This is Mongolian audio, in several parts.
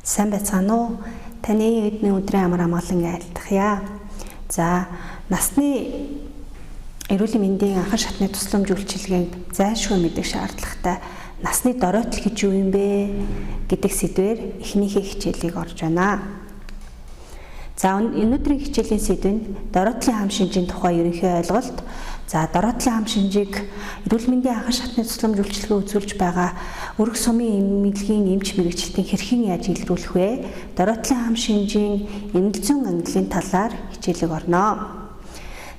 Сайн байцгаана уу? Таны эдний өдрийн амар амгалан айлтгая. За, насны эрүүлийн мэндийн анхан шатны тусламж үйлчилгээнд зайлшгүй мэдэх шаардлагатай насны доройтол гэж юу юм бэ гэдэг сэдвээр эхнийхээ хичээлийг орж байна. За, өнөөдрийн хичээлийн сэдвэнд доройтлын хам шинжийн тухай ерөнхий ойлголт, за доройтлын хам шинжийг эрүүл мэндийн анхан шатны тусламж үйлчилгээ үзүүлж байгаа өргөх сумын эмнэлгийн эмч мэрэгчлэлтийн хэрхэн яаж илрүүлэх вэ? Доройтлын хам шинжийн эмнэлэг зүйн ангиллын талаар хичээлийг орно.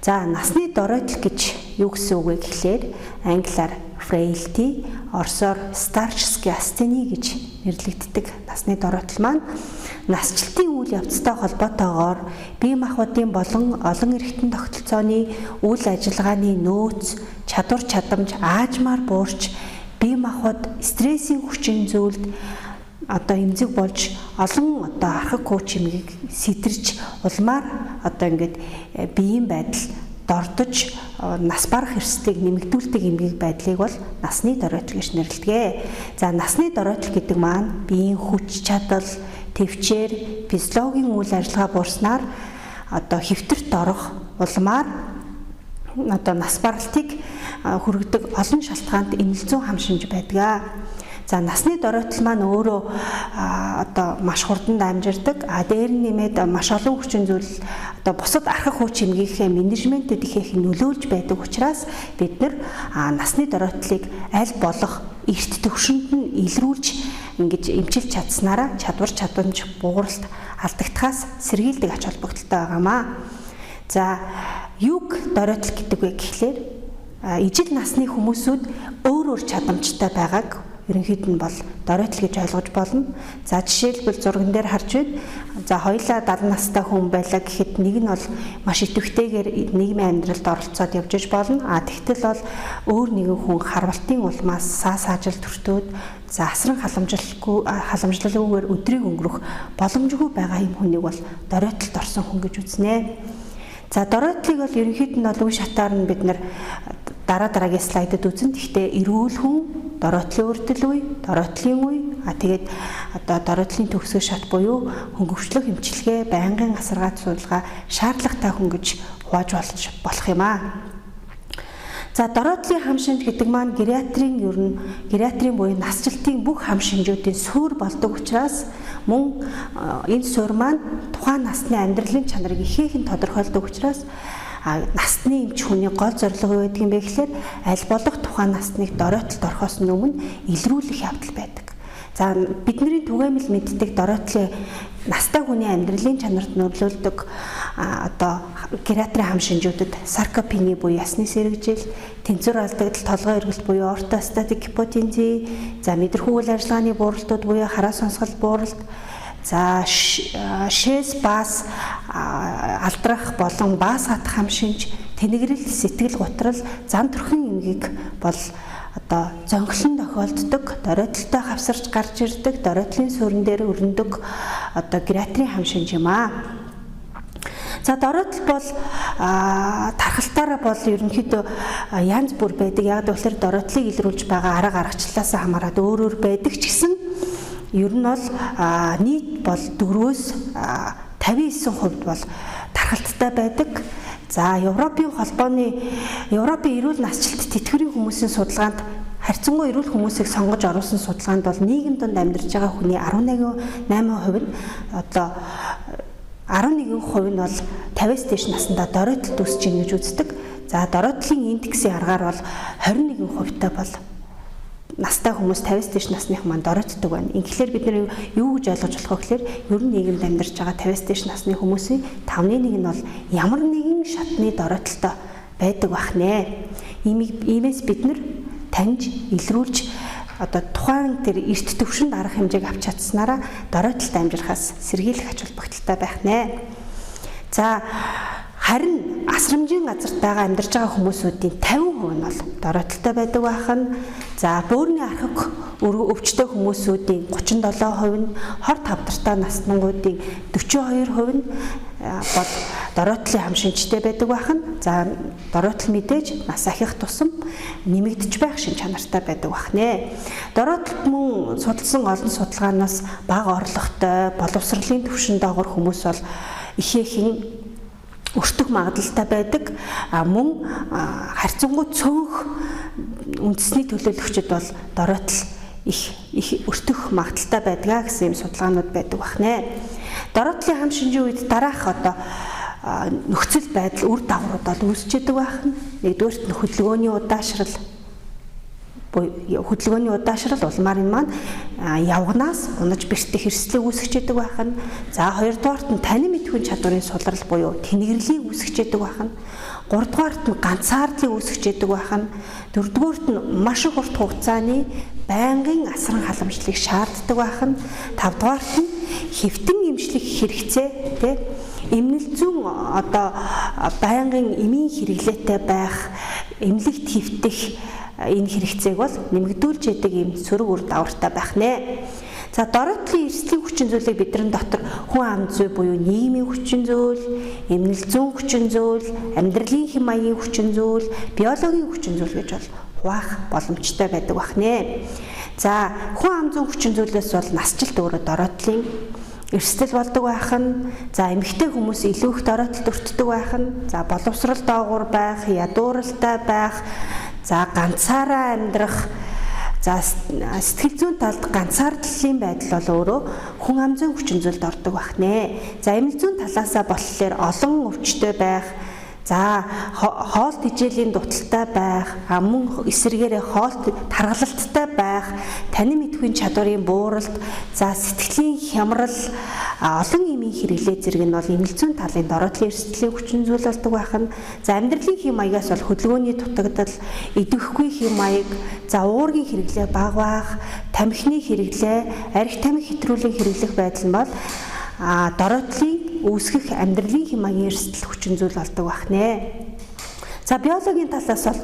За, насны доройтол гэж юу гэсэн үг вэ гэхлээр англиар frailty, орсоор старческий астени гэж нэрлэгддэг насны доройтол маань насжилтын үйл явцтай холбоотойгоор бие махбодын болон олон эрхтэн тогтолцооны үйл ажиллагааны нөөц, чадвар чадамж аажмаар буурч бие махбод стрессийн хүчин зүйлд эмзэг болж олон архаг кууч эмгийг сэтэрч улмаар ингээд биеийн байдал дордож нас барах эрсдлийг нэмэгдүүлдэг эмгэг байдлыг бол насны доройтол гэж нэрлэдэг. За, насны доройтол гэдэг маань биеийн хүч чадал, төвчээр, физиологийн үйл ажиллагаа буурснаар хэвтэрт орох улмаар нас баралтыг хүргэдэг олон шалтгаанд эмнэлэг зүйн хам шинж байдаг. За, насны доройтол маань өөрөө маш хурдан дамжирдаг. Дээр нь нэмээд маш олон хүчин зүйл бусад архаг хууч эмгийнхээ менежментэд их нөлөөлж байдаг учраас бид насны доройтлыг аль болох эрт төвшөнд нь илрүүлж ингэж эмчилж чадсанараа чадвар чадамж бууралт алдагдахаас сэргийлдэг ач холбогдолтой байгаамаа. За, юг доройтол гэдэг вэ гэхлээр ижил насны хүмүүсүүд өөр чадамжтай байгааг ерөнхийд нь бол доройтол гэж ойлгож болно. За, жишээлбэл зурган дээр харж байна. За, хоёулаа 70 настай хүн байлаа гэхэд нэг нь бол маш идэвхтэйгээр нийгмийн амьдралд оролцоод явж иж болно. Тэгтэл бол өөр нэгэн хүн харвалтын улмаас саажил төртөөд асран халамжлалгүйгээр өдрийг өнгөрөх боломжгүй байгаа юм хүнийг бол доройтолд орсон хүн гэж үзнэ. За, доройтлыг бол ерөнхийд нь үе шатаар нь бид дараагийн слайдад үзэн. Гэхдээ эрүүл хүн доройтлын үрдэл үе, доройтлын үе, тэгээд доройтлын төгсгөл шат буюу хөнгөвчлөх эмчилгээ, байнгын асаргаат судалгаа шаардлагатай хүн гэж хувааж болох юм аа. За, доройтлын хам шинж гэдэг маань гериатрийн буюу насжилтын бүх хам шинжүүдийн суурь болдог учраас мөн энэ суурь маань тухайн насны амьдралын чанарыг ихээхэн тодорхойлдог учраас насны эмч хүний гол зорилго юу гэдэг юм бэ гэхээр аль болох тухайн насныг доройтолд орохоос өмнө илрүүлэх явдал байдаг. За, бидний түгээмэл мэддэг доройтлын настай хүний амьдралын чанарт нөлөөлдөг гериатрийн хам шинжүүдэд саркопени буюу ясны сэргэжил, тэнцвэр алдагдал, толгой эргэлт буюу ортостатик гипотензи, за мэдрэхүй үйл ажиллагааны бууралтууд буюу хараа сонсгол бууралт, за шээс баас алдрах болон баас хатах хам шинж, тэнэгрэл, сэтгэл гутрал, зан төрхөн эмгэг бол зонхлон тохиолддог, доройтолтой хавсарч гарч ирдэг, доройтлын суурин дээр өрнөдөг гериатрийн хам шинж юм аа. За, доройтол бол тархалтаараа бол ерөнхийдөө янз бүр байдаг. Яг гэвэл доройтлыг илрүүлж байгаа арга аргачлалаас хамаарат өөр байдаг ч гэсэн ер нь бол нийт бол 4-өөс 59% бол тархалттай байдаг. За, Европын эрүүл насжилт тэтгэврийн хүмүүсийн судалгаанд харьцангуй эрүүл хүмүүсийг сонгож оруулсан судалгаанд бол нийгэм донд амьдарч байгаа хүний 18% нь 11% нь бол 50-аас дээш наснда доройтолд үсэж ийн гэж үздэг. За, доройтлын индексийн аргаар бол 21% та бол настай хүмүүс 50-аас дээш насных маань доройтдог байна. Ингээхээр бид нар юу гэж ойлгож болох вэ гэхээр ер нь нийгэмд амьдарч байгаа 50-аас дээш насны хүмүүсийн 5-1 нь бол ямар нэгэн шатны доройтолтой байдаг бах нэ. Иймээс бид нар таньж илрүүлж тухайн тэр эрт төвшөнд арга хэмжээг авч чадсанараа доройтолд амжирахаас сэргийлэх ач холбогдолтой байх нэ. За, харин асрамжийн газарт байгаа амьдарч байгаа хүмүүсүүдийн 50% нь бол доройтолтой байдаг байх нь. За, бөөрийн архаг өвчтөе хүмүүсүүдийн 37% нь, хор тавдартай наснангуудын 42% нь бол дороотлын хам шинжтэй байдаг бахан. За дороотл мэдээж нас ахих тусам нэмэгдэж байх шин чанартай байдаг бахнэ. Дороотлт мөн судалсан олон судалгаанаас бага орлоготой, боловсролын түвшинд доогор хүмүүс бол ихээхэн өртөх магадлалтай байдаг. Мөн харьцангуй цөөнх үндэсний төлөөлөгчд бол дороотл их өртөх магадлалтай байдгаа гэсэн юм судалгаанууд байдаг бахнэ. Дороотлын хам шинжийн үед дараах нөхцөл байдал үр дагаврууд бол үүсчээдэг байна. Нэгдүгээрт нь хөдөлгөөний удаашрал улмаар энэ маань явгнаас унаж бэртэх хэрэгслийг үүсгэжээдэг байна. За хоёрдугаарт нь танин мэдхүйн чадварын сулрал буюу тэнэгэрлийг үүсгэжээдэг байна. Гуравдугаарт нь ганцаардлыг үүсгэжээдэг байна. Дөрөвдүгээрт нь маш их урт хугацааны байнгын асран халамжлалыг шаарддаг байна. Тавдугаарт нь хэвтэн эмчлэх хэрэгцээ эмнэлэг зүүн байнгын эмийн хэрэглээтэй байх, эмнэлэгт хэвтэх энэ хэрэгцээг бол нэмэгдүүлж яадаг юм сөрөг үр дагавартай байх нэ. За дороотлын эрсдлийн хүчин зүйлийг бидний дотор хүн ам зүй буюу нийгмийн хүчин зүйл, эмнэлэг зүүн хүчин зүйл, амьдралын хэм маягийн хүчин зүйл, биологийн хүчин зүйл гэж бол хуваах боломжтой байдаг бах нэ. За хүн ам зүүн хүчин зүйлээс бол насжилт өөрөө дороотлын эрсдэл болдог байх нь. За эмэгтэй хүмүүс илүү их дороотлолд өртдөг байх нь. За боловсрол доогуур байх, ядууралтай байх, за ганцаараа амьдрах, за сэтгэл зүйн талд ганцаардлын байдал бол өөрөө хүн ам зүйн хүчин зүйлд ордог байх нэ. За эмнэлэг зүйн талаасаа болохоор олон өвчтөй байх, за хоол тэжээлийн дуталтай байх, мөн эсэргээрээ хоол таргалалттай байх, танин мэдхүйн чадварын бууралт, за сэтгэлийн хямрал, олон эмийн хэрэглээ зэрэг нь бол эмнэлэг зүйн талын дороотлын эрсдлийн хүчин зүйл болдог байх нь. За амьдралын хэм маягаас бол хөдөлгөөний дутагдал, идэвхгүй хэм маяг, за уургийн хэрэглээ бага байх, тамхины хэрэглээ, арх тамхи хэтрүүлэн хэрэглэх байдал нь бол дороотлын үүсгэх амьдралын хэм маягийн эрсдэл хүчин зүйл болдог байх нэ. За биологийн талаас бол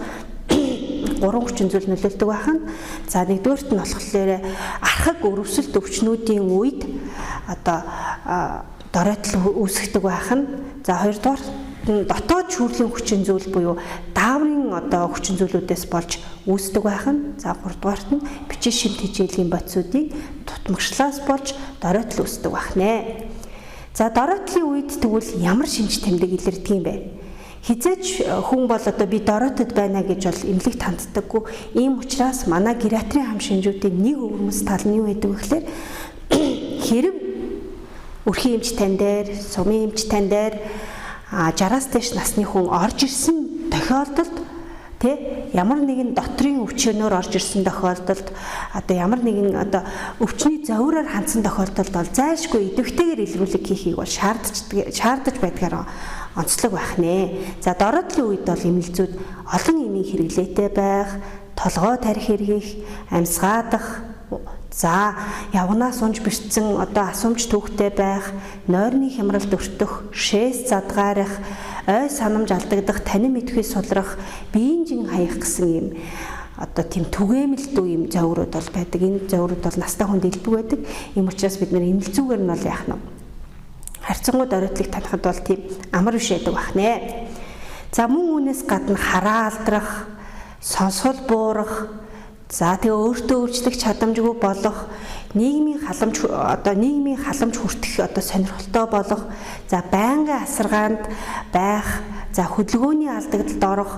3 хүчин зүйл нөлөөлдөг байх нь. За нэгдүгээрт нь болохоор архаг өрөвсөлт өвчнүүдийн үед дороотл үүсгдэг байх нь. За хоёрдугаар дотоод шүүрлийн хүчин зүйл буюу дааврын хүчин зүйлүүдээс болж үүсдэг байх нь. За гуравдугаарт нь бичиж шим тэжээлийн бодисуудын тутмагшлаас болж дороотл үүсдэг байх нэ. За дороотлын үед тэгвэл ямар шинж тэмдэг илэрдэг юм бэ? Хизээч хүн бол би дороотод байна гэж бол эмнэлэгт ханддаггүй. Ийм учраас манай гериатрийн хам шинжүүдийн нэг өвөрмөс тал нь юу гэдэг вэ гэхээр хэрэв өрхийн эмч тань дээр, сумын эмч тань дээр 60-аас дээш насны хүн орж ирсэн тохиолдолд ямар нэгэн дотрийн өвчнөөр орж ирсэн тохиолдолд ямар нэгэн өвчний зовироор хандсан тохиолдолд бол зайлшгүй идэвхтэйгээр илрүүлэг хийхийг бол шаардаж байдгаар онцлог байх нэ. За дороотлын үед бол эмнэлзүүд олон эмийн хэрэглээтэй байх, толгой тарих эргэх, амьсгаадах, за явгнаас унж бэрцсэн асуумж түүхтэй байх, нойрны хямралд өртөх, шээс задгаарах, ой санамж алдагдах, танин мэдхүй сулрах, биеийн жин хаях гэсэн юм тийм түгээмэлдүү юм зовирууд бол байдаг. Энэ зовирууд бол настай хүнд илбэг байдаг. Ийм учраас бид эмнэлэг зүгээр нь бол яах нь харьцангуй дороотлыг танихад бол тийм амар биш байдаг бах нэ. За мөн үүнээс гадна хараа алдрах, сонсгол буурах, за тэгээ өөртөө өөрчлөх чадамжгүй болох, нийгмийн халамж хүртэх сонирхолтой болох, за байнгын асаргаанд байх, за хөдөлгөөний алдагдлалд орох,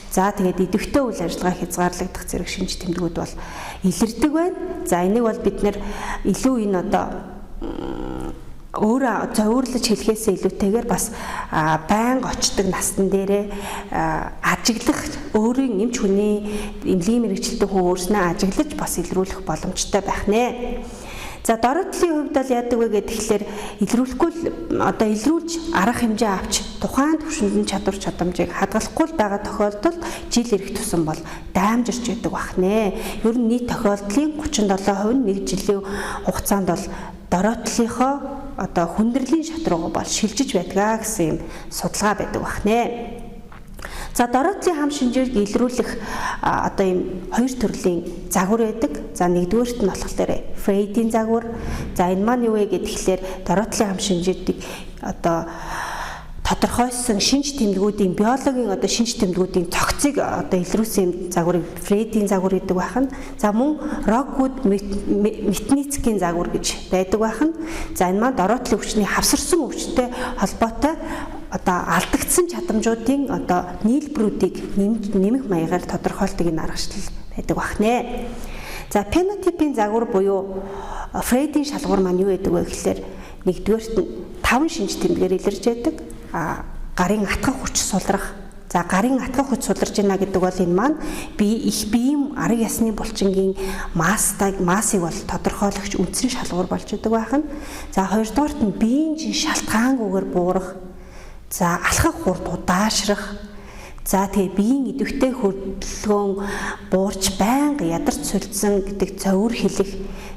за тэгээд идэвхтэй үйл ажиллагаа хязгаарлагдах зэрэг шинж тэмдгүүд бол илэрдэг байна. За энийг бол бид нэр илүү энэ өөрөө зовирлож хэлхээсээ илүүтэйгээр бас байнга очдог настан дээрээ ажиглах, өөрийн эмч хүний эмнэлгийн мэрэгчлэлтэй хүн өөрснөө ажиглаж бас илрүүлэх боломжтой байх нэ. За дороотлын хувьд бол яадаг вэ гэхээр илрүүлэхгүй илрүүлж арга хэмжээ авч тухайн түвшинд нь чадамжийг хадгалахгүй байгаа тохиолдолд жил ирэх тусам бол даймжирч яадаг байх нэ. Ер нь нийт тохиолдлын 37% нь нэг жилийн хугацаанд бол дороотлынхоо хүндрлийн шат руугаа бол шилжиж байдгаа гэсэн юм судалгаа байдаг байх нэ. За дороотлын хам шинжийг илрүүлэх одоо ийм хоёр төрлийн загвар байдаг. За нэгдүгээрт нь болохоор Фрейдийн загвар. За энэ маань юу вэ гэхээр дороотлын хам шинжүүдийг одоо тодорхойлсон шинж тэмдгүүдийн биологийн одоо шинж тэмдгүүдийн цогцыг одоо илрүүлсэн загварыг Фрейдийн загвар гэдэг байна. За мөн Роквуд Метницкийн загвар гэж байдаг байна. За энэ маань дороотлын өвчний хавсарсан өвчтэй холбоотой одоо алдагдсан чадамжуудын одоо нийлбэрүүдийг нэмэх маягаар тодорхойлдог энэ аргачлал байдаг байна. За фенотипийн загвар буюу Фрейдийн шалгуур маань юу гэдэг вэ гэхээр нэгдүгээрт нь 5 шинж тэмдгээр илэрж байдаг. Гарын атгах хүч сулрах. За гарын атгах хүч суларж байна гэдэг бол энэ маань их биеийн арга ясны булчингийн массыг бол тодорхойлогч үндсэн шалгуур болж байгаа байна. За хоёрдугаарт нь биеийн шалтгаангүйгээр буурах. За алхах хурд удаашрах. За тэгээ биеийн идэвхтэй хөдөлгөөн буурч байнга ядарч сүлдсэн гэдэг цовир хэлэх.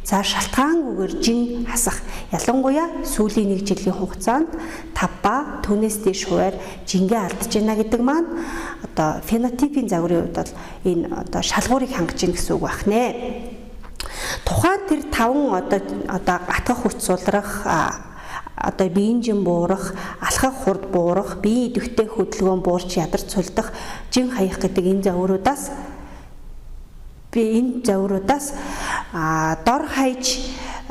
За шалтгаангүйгээр жин хасах. Ялангуяа сүүлийн 1 жилийн хугацаанд 5 ба түүнээс дээш хувиар жингээ алдаж байна гэдэг маань одоо фенотипийн загварын хувьд бол энэ одоо шалгуурыг хангаж ийн гэсэн үг байна. Тухайн тэр 5 одоо атгах хүч сулрах одоо биеийн жин буурах, алхах хурд буурах, биеийн идэвхтэй хөдөлгөөн буурч ядарч сулдах, жин хаях гэдэг энэ завруудаас дор хаяж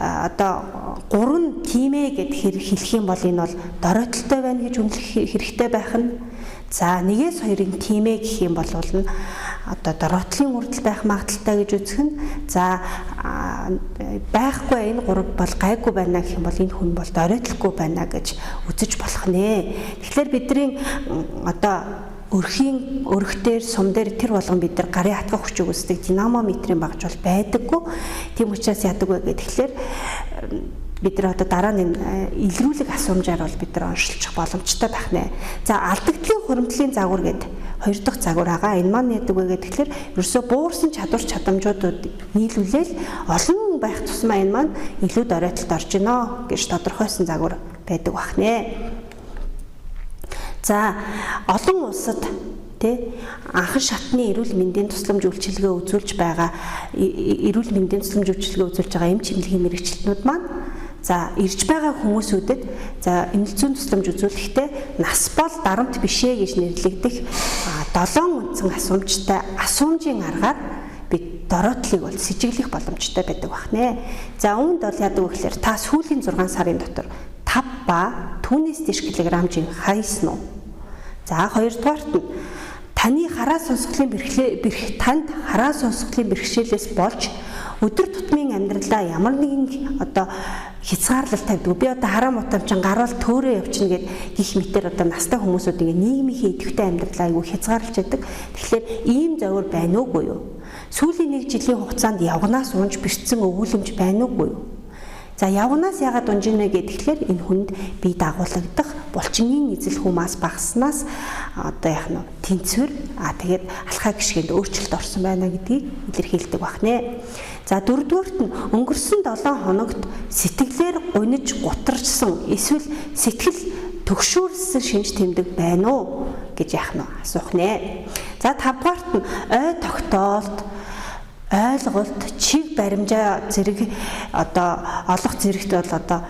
одоо 3 тимээ гэд хэлэх юм бол энэ бол доройтолтой байна гэж үнэлэх хэрэгтэй байх нь. За 1-2 тимээ гэх юм бол одоо дороотлын үрдэл байх магадaltaй гэж үзэх нь. За байхгүй энэ 3 бол гайгүй байна гэх юм бол энэ хүн бол доройтолгүй байна гэж үзэж болох нэ. Тэгэхээр бидний одоо өрхтээр сум дээр тэр болгон бид нар гарын атгах хүчийг үүсдэг динамометрийн багж бол байдаггүй. Тийм учраас яадаг вэ гэхээр бид нар одоо дараа нь илрүүлэг асуумжаар бол бид нар оншилчих боломжтой байх нэ. За алдагдлын хуримтлын загвар гэдэг 2 дахь загвар байгаа. Энэ маань яадаг вэ гэхээр ерөөсөө буурсан чадвар чадамжуудыг нийлүүлээл олон байх тусмаа энэ маань илүү доройтолд орж гинэ гэж тодорхойсон загвар байдаг байх нэ. За олон улсад анхан шатны эрүүл мэндийн тусламж үйлчилгээ үзүүлж байгаа эрүүл мэндийн тусламж үйлчилгээ үзүүлж байгаа эм чимлэгийн мэрэгчлэнүүд маань за ирж байгаа хүмүүсүүдэд за эмнэлзүүн тусламж үзүүлэхдээ нас бол дарамт бишээ гэж нэрлэгдэх 7 үндсэн асуумжтай асуумжийн аргаар бид дороотлыг бол сэжиглэх боломжтой байдаг байна. За үүнд бол яадаг вэ гэхээр та сүүлийн 6 сарын дотор 5 ба түүнээс дээш килограмм жин хайсан уу? За хоёрдугаарт нь таны хараа сонсголын бэрхшээлээс болж өдөр тутмын амьдралаа ямар нэгэн одоо хязгаарлалт тавьдаг. Би одоо хараа мутамчин гарвал төөрөө явчихна гэд гих мэтэр одоо настай хүмүүсүүд ингээ нийгмийн идэвхтэй амьдралаа айгүй хязгаарлаж байдаг. Тэгэхээр ийм завар байна уугүй юу? Сүүлийн 1 жилийн хугацаанд явгнаас унж бэрцсэн өгүүлэмж байна уугүй юу? За явгнаас яагаад унжинэ гэхээр энэ хүнд бие дагуулагдах булчингийн эзэл хүмээс багаснаас одоо яах нь тэнцвэр тэгээд алхаа гიშгэнд өөрчлөлт орсон байна гэдгийг илэрхийлдэг байна. За дөрөвдүгээрт нь өнгөрсөн 7 хоногт сэтгэлээр гуниж гутарсан эсвэл сэтгэл төгшөөрсөн шинж тэмдэг байна уу гэж яах нь асуух нэ. За 5-дугаарт нь ой тогтоолт ойлголт чиг баримжаа зэрэг одоо олох зэрэгт бол одоо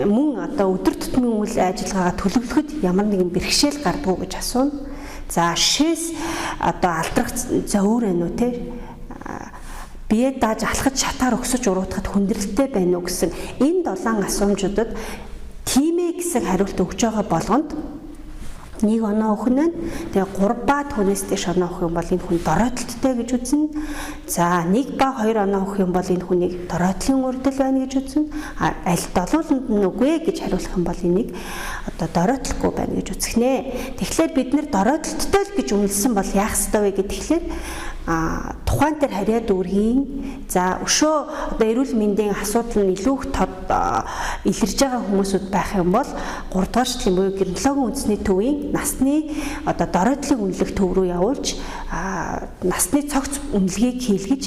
мөн одоо өдөр тутмын үйл ажиллагаагаа төлөвлөхөд ямар нэгэн бэрхшээл гардгуу гэж асууна. За шээс одоо алдрах зовөр байна уу те бие дааж алхаж шатаар өксөж уруудахад хүндрэлтэй байна уу гэсэн энэ 7 асуумжуудад тиймээ гэсэн хариулт өгж байгаа болгонд 1 оноо өхөн нь тэгээ 3 ба түүнээс дээш оноо өхөх юм бол энэ хүн доройтолттой гэж үзнэ. За 1 ба 2 оноо өхөх юм бол энэ хүнийг доройтлын үрдэл байна гэж үзнэ. Аль долууланд нь үгүй гэж хариулах юм бол энийг одоо доройтолгүй байна гэж үзэх нэ. Тэгэхээр бид нэр доройтолттой л гэж үнэлсэн бол яах ёстой вэ гэхээр тухайн тэр хариад үүргийн за өшөө одоо эрүүл мэндийн асуудал нь илүү тод илэрж байгаа хүмүүсүүд байх юм бол 3 дугаарчлын буюу гинекологийн үндэсний төвийн насны одоо доройтлын үнэлэх төв рүү явуулж насны цогц үнэлгээг хийлгэж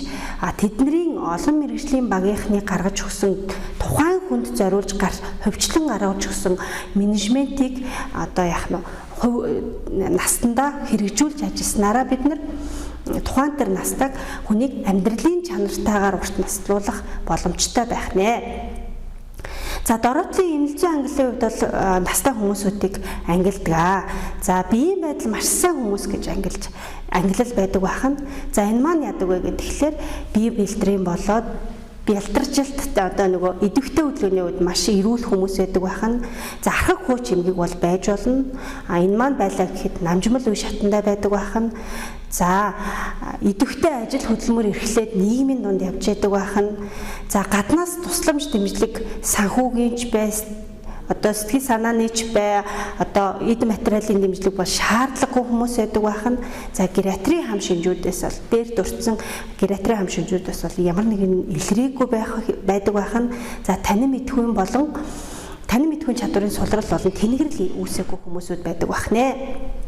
тэдний олон мэргэжлийн багийнхны гаргаж өгсөн тухайн хүнд зориулж хөвчлэн гаргаж өгсөн менежментийг одоо яах нь настандаа хэрэгжүүлж ажилласнараа бид нар тухайн тэр настайг хүнийг амьдралын чанартайгаар урт наслуулах боломжтой байх нэ. За дороотлын эмнэлзэн ангиллын хувьд бол настай хүмүүсүүдийг ангилдаг. За биеийн байдал маш сайн хүмүүс гэж ангилал байдаг бахан. За энэ маань яадаг вэ гэхээр бие бэлтрийн болоод бэлтэржилт одоо нөгөө идэвхтэй хөдөлгөөний үед маш эрүүл хүмүүс байдаг бахан. За архаг хууч эмгэг бол байж болно. Энэ маань байлаа гэхэд намжмал үе шатандаа байдаг бахан. За идэвхтэй ажил хөдөлмөр эрхлээд нийгмийн дунд явж байдаг бахан. За гаднаас тусламж дэмжлэг санхүүгийнч бай, одоо сэтгэл санааныч бай, одоо эд материалын дэмжлэг бол шаардлагагүй хүмүүс байдаг бахан. За гериатрийн хам шинжүүдээс бол дээр дурдсан гериатрийн хам шинжүүдээс бол ямар нэгэн илрээгүй байдаг бахан. За танин мэдхүйн болон танин мэдхүйн чадварын сулрал болон тэнэгрэл үүсээгүй хүмүүсүүд байдаг бах нэ.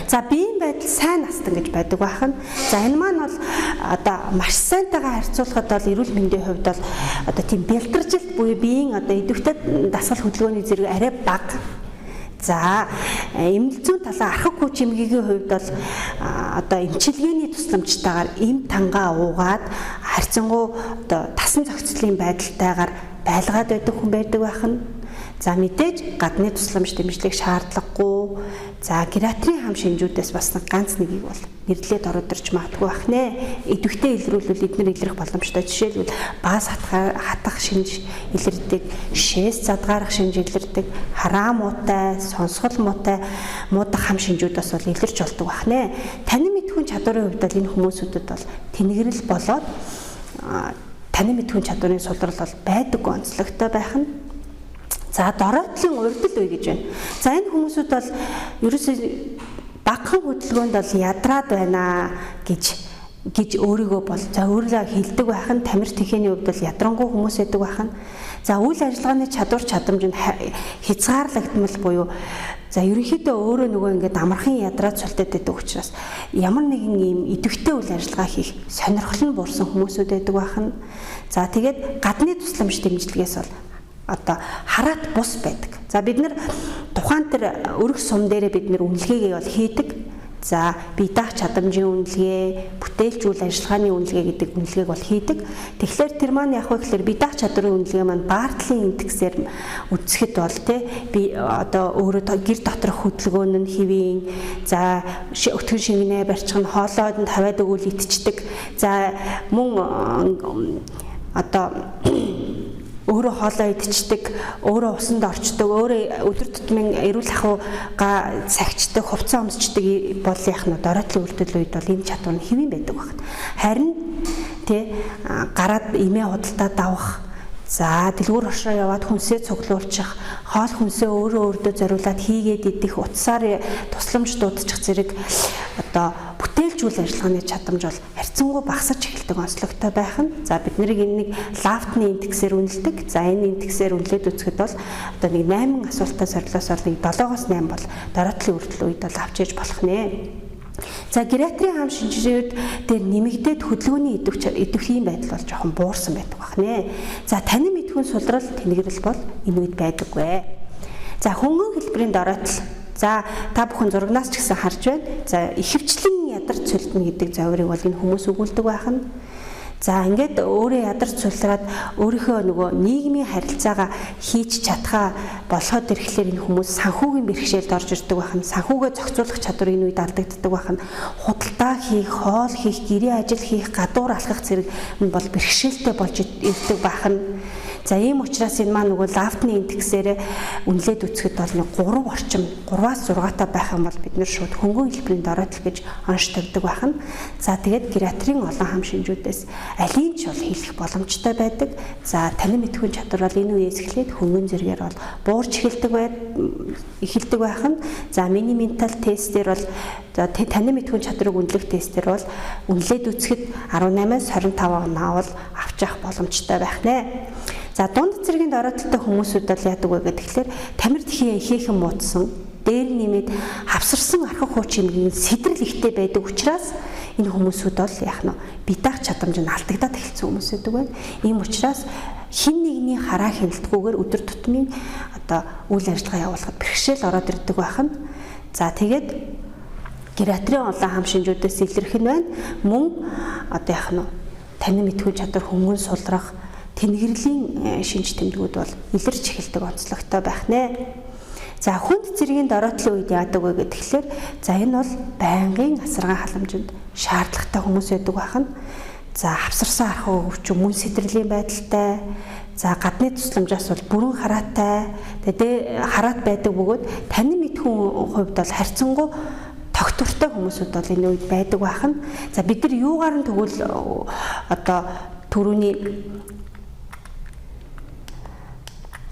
За биеийн байдал сайн настан гэж байдаг бахан. За энэ маань бол одоо маш сайнтайгаа харьцуулахад бол эрүүл мэндийн хувьд бол одоо тийм бэлтэржилт буюу биеийн одоо идэвхтэй дасгал хөдөлгөөний зэрэг арай бага. За эмнэлзүүн талаа архаг хууч эмгэгийн хувьд бол одоо эмчилгээний тусламжтайгаар эм тангаа уугаад харьцангуй одоо тасан зохицлын байдалтайгаар байлгаад байдаг хүн байдаг бахан. За мэдээж гадны тусламж дэмжлэг шаардлагагүй. За гериатрийн хам шинжүүдээс бас ганц нэгийг бол нэрлээд ороод ирж магадгүй бах нэ. Идэвхтэй илрүүлвэл эдгээр илрэх боломжтой. Жишээлбэл баас хатах шинж илэрдэг, шээс задгаарах шинж илэрдэг, хараа муутай, сонсгол муутай, муудах хам шинжүүд бас бол илэрч болдог бах нэ. Танин мэдхүйн чадварын хувьд бол энэ хүмүүсүүдэд бол тэнэгрэл болоод танин мэдхүйн чадварын сулрал бол байдаг онцлогтой байх нь. За дороотлын урдл үе гэж байна. За энэ хүмүүсүүд бол ерөөсөө багахан хөдөлгөөнд бол ядраад байна гэж өөрийгөө бол за өөрийгөө хилдэг байх нь тамир тэнхээний хувьд бол ядрангуй хүмүүс байдаг байх нь. За үйл ажиллагааны чадвар чадамж нь хязгаарлагдмал буюу за ерөнхийдөө өөрөө нөгөө ингээд амархан ядраад султаад байдаг учраас ямар нэгэн ийм идэвхтэй үйл ажиллагаа хийх сонирхол нь буурсан хүмүүсүүд байдаг байх нь. За тэгээд гадны тусламж дэмжлэгээс бол одоо хараат бус байдаг. За бид нар тухайн тэр өрх сум дээрээ бид нар үнэлгээгээ бол хийдэг. За бие даах чадамжийн үнэлгээ, бүтээлч үйл ажиллагааны үнэлгээ гэдэг үнэлгээг бол хийдэг. Тэгэхээр тэр маань яг вэ гэхээр бие даах чадварын үнэлгээ маань Бартлын индексээр үзэхэд бол би одоо өөрөө гэр доторх хөдөлгөөн нь хэвийн, за өтгөн шингэнэ барьцхан хоолойд нь тавиад өгвөл итчдэг. За мөн одоо өөрөө хоолоо идчихдэг, өөрөө усанд орчдөг, өөрөө өдөр тутмын эрүүл ахуйгаа сахичдаг, хувцас өмсчдэг бол яах нь дороотлын үйлдэл үед бол энэ чадвар нь хэвэн байдаг багт. Харин гараад эмээ худалдаа давах, за дэлгүүр оршроо яваад хүнсээ цуглуулчих, хоол хүнсээ өөрөө зориулаад хийгээд идэх, утсаар тусламж дуудчих зэрэг одоо бүтээлч үйл ажиллагааны чадамж бол харьцангуй багасж эхэлдэг онцлогтой байх нь. За бид нарыг энэ нэг лафтны индексээр үнэлдэг. За энэ индексээр үнэлээд үзэхэд бол одоо нэг 8 асуултаа сорилосоор нэг 7-8 бол дороотлын үрдэл үед бол авч ээж болох нэ. За гериатрийн хам шинжүүд дээр нэмэгдээд хөдөлгөөний идэвхийн байдал бол жоохон буурсан байдаг байх нэ. За танин мэдхүйн сулрал тэнэгрэл бол энэ үед байдаггүй. За хөнгөн хэлбэрийн дороотл. За та бүхэн зурагнаас ч гэсэн харж байна. За ихэвчлэн ядарч цөлтнө гэдэг заврыг бол энэ хүмүүс өгүүлдэг байх нь. За ингээд өөрөө ядарч цулраад өөрийнхөө нөгөө нийгмийн харилцаагаа хийж чадхаа болоход ирэхлээр энэ хүмүүс санхүүгийн бэрхшээлд орж ирдэг байх нь. Санхүүгээ зохицуулах чадвар энэ үед алдагддаг байх нь. Худалдаа хийх, хоол хийх, гэрээ ажил хийх, гадуур алхах зэрэг бол бэрхшээлтэй болж ирдэг байх нь. За ийм учраас энэ маань нөгөө лафтны индексээр үнэлээд үзэхэд бол нэг 3 орчим 3-аас 6-таа байх юм бол бид нэр шууд хөнгөн хэлбэрийн дороотл гэж онцлогддог байх нь. За тэгээд гериатрийн олон хам шинжүүдээс алийг ч бол хийх боломжтой байдаг. За танин мэдхүйн чадвар бол энэ үеэс эхлээд хөнгөн зэргээр бол буурч эхэлдэг байх нь. За мини ментал тестээр бол за танин мэдхүйн чадрыг үнэлэх тестээр бол үнэлээд үзэхэд 18-аас 25 оноо бол авч явах боломжтой байх нэ. За дунд цэргийн дороотолтой хүмүүсүүд бол яадаг вэ гэхээр тамир тхий ихээхэн муудсан, дээр нэмээд хавсарсан архаг хууч эмгийн сэдрэл ихтэй байдаг учраас энэ хүмүүсүүд бол яах нь бие даах чадамж нь алдагдаад эхэлсэн хүмүүс байдаг байна. Ийм учраас хин нэгний хараа хяналтгүйгээр өдөр тутмын одоо үйл ажиллагаа явуулахад бэрхшээл ороод ирдэг байх нь. За тэгээд гератрийн олон хам шинжүүдээс илэрх нь байна. Мөн одоо яах нь танин мэдхүйн чадвар хөнгөн сулрах тэнэгэрлийн шинж тэмдгүүд бол илэрч эхэлдэг онцлогтой байх нэ. За хүнд цэргийн дороотлын үед яадаг вэ гэхээр за энэ бол байнгын асаргаан халамжинд шаардлагатай хүмүүс байдаг байна. За хавсарсан архуу өвчин мөн сэдрэлийн байдалтай. За гадны тусламжаас бол бүрэн хараатай. Тэгээд хараат байдаг бөгөөд танин мэдхүйн хувьд бол харьцангуй тогтвортой хүмүүсүүд бол энэ үед байдаг байна. За бид нар юугаар нь тэгвэл одоо түрүүний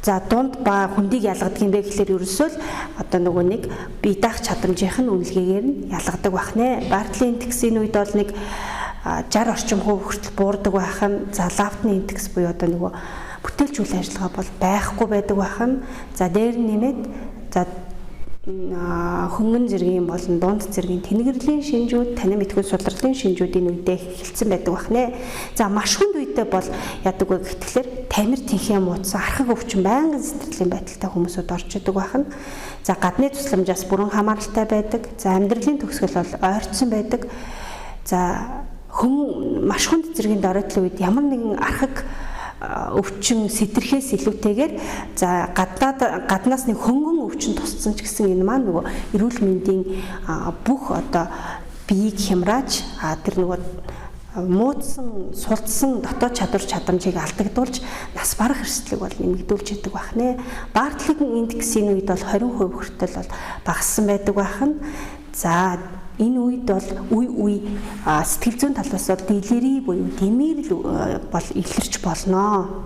за дунд ба хүндийг ялгадаг юм бэ гэхэлэр ерөөсөө л одоо нөгөө нэг бие даах чадамжийнх нь үнэлгээгээр нь ялгадаг байх нэ. Бартлын индексийн үед бол нэг 60 орчим хувь хүртэл буурдаг байх нь. За лафтны индекс буюу одоо нөгөө бүтээлч үйл ажиллагаа бол байхгүй байдаг байх нь. За дээр нэмээд за хөнгөн зэргийн болон дунд зэргийн тэнэгэрлийн шинжүүд, танин мэдхүйн сулралын шинжүүдийн үедээ эхэлсэн байдаг байх нэ. За маш хүнд үедээ бол яадаг вэ гэхэлэр тамир тэнхээ муудсан архаг өвчин байнгын сэтгэлийн байдалтай хүмүүсүүд орж идэг байх нь. За гадны тусламжаас бүрэн хамааралтай байдаг. За амьдралын төгсгөл бол ойртсон байдаг. За маш хүнд зэргийн дороотлын үед ямар нэгэн архаг өвчин сэтэрхээс илүүтэйгээр за гаднаас нэг хөнгөн өвчин тусцсан ч гэсэн энэ маань нөгөө эрүүл мэндийн бүх одоо биеийг хямрааж тэр нөгөө муудсан сулдсан дотоод чадвар чадамжийг алдагдуулж нас барах эрсдлийг бол нэмэгдүүлж идэг байх нэ. Бартлын индексийн үед бол 20% хүртэл бол багассан байдаг байх нь. За энэ үед бол үе сэтгэл зүйн талаас бол дэлгэрий буюу дэмэрл бол илэрч болно.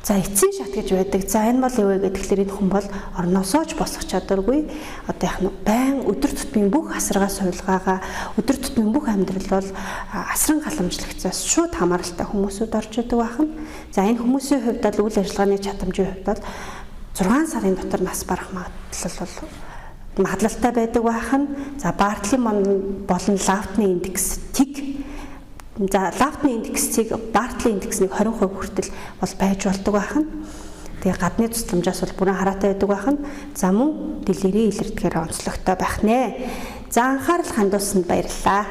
За эцсийн шат гэж байдаг. За энэ бол юу вэ гэхээр энэ хүн бол орноосоо ч босох чадваргүй одоо яах нь байн өдөр тутмын бүх асаргаа сувилгаагаа өдөр тутмын бүх амьдрал бол асран халамжлагцаас шууд хамааралтай хүмүүсүүд орж идэг байна. За энэ хүмүүсийн хувьд бол үйл ажиллагааны чадамжийн хувьд бол 6 сарын дотор нас барах магадлал бол магадлалтай байдаг байна. За Бартлын болон лафтны индекстийг за лафтны индексийг Бартлын индексийг 20% хүртэл бол байж болдог байна. Тэгээ гадны тусламжаас бол бүрэн хараатай байдаг байна. За мөн дэлгэрийн илэрдгээр онцлогтой байх нэ. За анхаарал хандуулсанд баярлалаа.